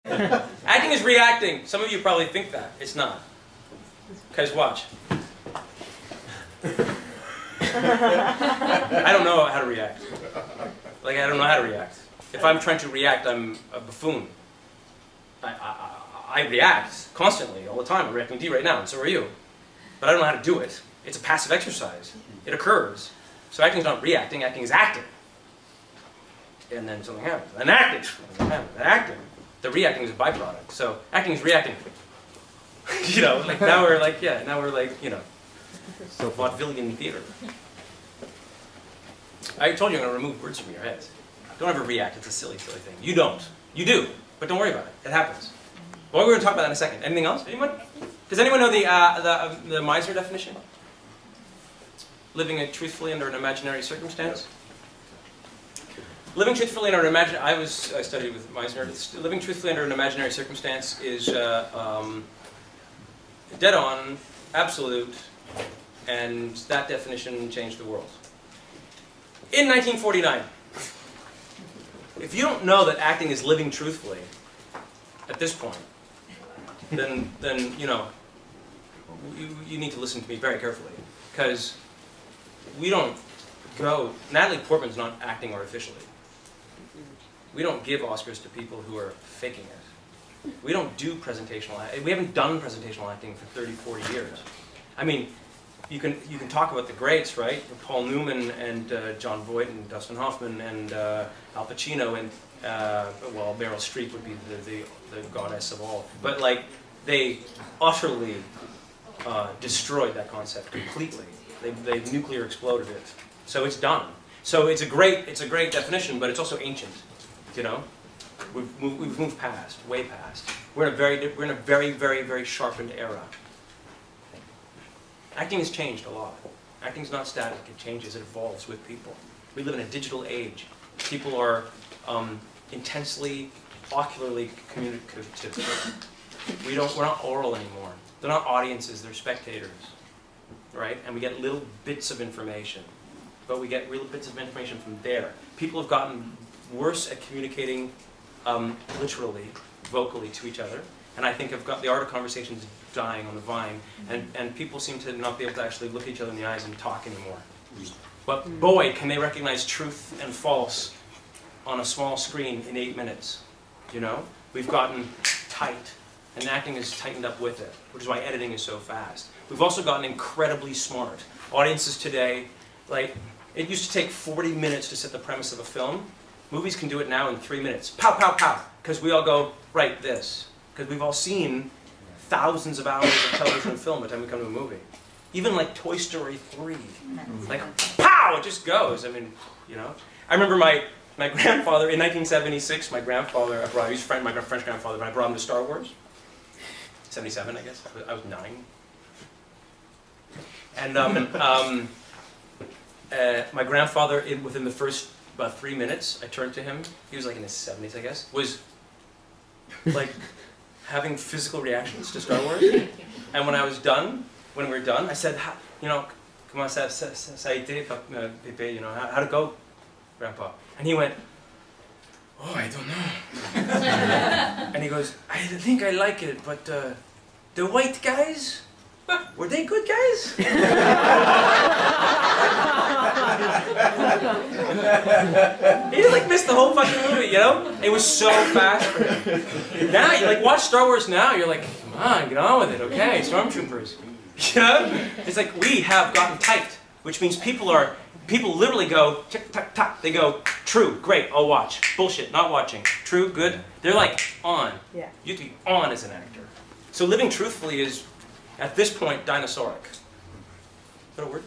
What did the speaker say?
Acting is reacting. Some of you probably think that. It's not. Because watch. I don't know how to react. Like, I don't know how to react. If I'm trying to react, I'm a buffoon. I react constantly, all the time. I'm reacting to you right now, and so are you. But I don't know how to do it. It's a passive exercise. It occurs. So acting is not reacting, acting is acting. And then something happens. And acting, something happens. And acting. The reacting is a byproduct. So acting is reacting. You know, like now we're like, yeah, now we're like, you know, so vaudevillian theater. I told you I'm going to remove words from your heads. Don't ever react. It's a silly, silly thing. You don't. You do. But don't worry about it. It happens. Well, we're going to talk about that in a second. Anything else? Anyone? Does anyone know the Meisner definition? Living truthfully under an imaginary circumstance? Living truthfully under an imaginary... I studied with Meisner. Living truthfully under an imaginary circumstance is dead on, absolute, and that definition changed the world. In 1949. If you don't know that acting is living truthfully at this point, then you know, you need to listen to me very carefully, because we don't go... Natalie Portman's not acting artificially. We don't give Oscars to people who are faking it. We don't do presentational acting. We haven't done presentational acting for 30, 40 years. I mean, you can talk about the greats, right? Paul Newman and Jon Voight and Dustin Hoffman and Al Pacino and, well, Meryl Streep would be the goddess of all. But, like, they utterly destroyed that concept completely. They nuclear exploded it. So it's done. So it's a great definition, but it's also ancient, you know? We've moved past, way past. We're in a very, very, very sharpened era. Acting has changed a lot. Acting's not static, it changes, it evolves with people. We live in a digital age. People are intensely, ocularly communicative. We're not oral anymore. They're not audiences, they're spectators. Right? And we get little bits of information. But we get real bits of information from there. People have gotten worse at communicating literally, vocally to each other. And I think the art of conversation is dying on the vine. And people seem to not be able to actually look each other in the eyes and talk anymore. But boy, can they recognize truth and false on a small screen in 8 minutes. You know? We've gotten tight. And acting is tightened up with it, which is why editing is so fast. We've also gotten incredibly smart. Audiences today, like, it used to take 40 minutes to set the premise of a film. Movies can do it now in 3 minutes. Pow, pow, pow. Because we all go, right, this. Because we've all seen thousands of hours of television and film by the time we come to a movie. Even like Toy Story 3. Like, pow, it just goes. I mean, you know. I remember my grandfather, in 1976, my grandfather, he was my French grandfather, but I brought him to Star Wars. 77, I guess. I was 9. And my grandfather, within the first about 3 minutes, I turned to him. He was like in his 70s, I guess. Was like having physical reactions to Star Wars. And when I was done, when we were done, I said, you know, comment ça a été, Pépé, you know, how'd it go, Grandpa? And he went, oh, I don't know. And he goes, I think I like it, but the white guys, were they good guys? He like missed the whole fucking movie, you know? It was so fast for him. Now, you like watch Star Wars now, you're like, come on, get on with it, okay, stormtroopers. You know? It's like we have gotten tight, which means people literally go, tick, tock, tock. They go, true, great, I'll watch. Bullshit, not watching. True, good. They're like, on. Yeah. You have to be on as an actor. So living truthfully is, at this point, dinosauric. Is that a word?